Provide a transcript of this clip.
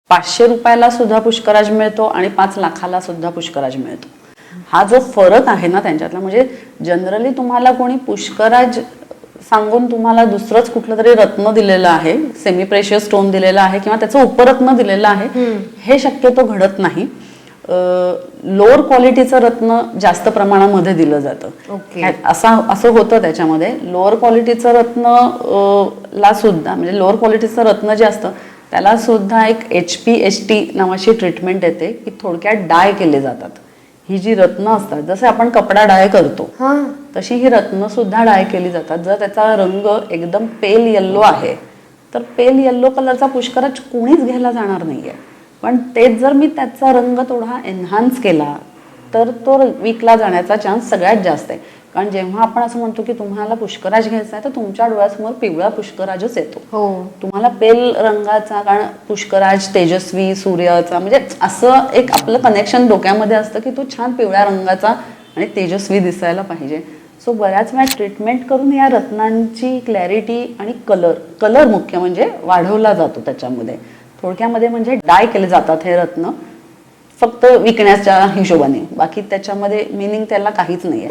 500 रुपयाला सुद्धा पुष्कराज मिळतो आणि 5 लाखाला सुद्धा पुष्कराज मिळतो. हा जो फरक आहे ना त्यांच्यातला, म्हणजे जनरली तुम्हाला कोणी पुष्कराज सांगून तुम्हाला दुसरंच कुठलं तरी रत्न दिलेलं आहे, सेमी प्रेशियस स्टोन दिलेलं आहे किंवा त्याचं उपरत्न दिलेलं आहे, हे शक्यतो घडत नाही. लोअर क्वालिटीचं रत्न जास्त प्रमाणामध्ये दिलं जातं. असं होतं त्याच्यामध्ये. लोअर क्वालिटीचं रत्न ला सुद्धा, म्हणजे लोअर क्वालिटीचं रत्न जे असतं त्याला सुद्धा एक HPHT नावाची ट्रीटमेंट येते की थोडक्यात डाय केले जातात. ही जी रत्न असतात, जसे आपण कपडा डाय करतो तशी ही रत्न सुद्धा डाय केली जातात. जर त्याचा रंग एकदम पेल येल्लो आहे तर पेल येल्लो कलरचा पुष्कराज कोणीच घ्यायला जाणार नाहीये. पण तेच जर मी त्याचा रंग थोडा एनहान्स केला तर तो विकला जाण्याचा चान्स सगळ्यात जास्त आहे. कारण जेव्हा आपण असं म्हणतो की तुम्हाला पुष्कराज घ्यायचा आहे तर तुमच्या डोळ्यासमोर पिवळा पुष्कराजच येतो. तुम्हाला पेल रंगाचा, कारण पुष्कराज तेजस्वी सूर्याचा, म्हणजे असं एक आपलं कनेक्शन डोक्यामध्ये असतं की तो छान पिवळ्या रंगाचा आणि तेजस्वी दिसायला पाहिजे. सो बऱ्याच वेळा ट्रीटमेंट करून या रत्नांची क्लॅरिटी आणि कलर मुख्य म्हणजे वाढवला जातो त्याच्यामध्ये. थोडक्यामध्ये म्हणजे डाय केले जातात हे रत्न फक्त विकण्याच्या हिशोबाने, बाकी त्याच्यामध्ये मिनिंग त्याला काहीच नाहीये.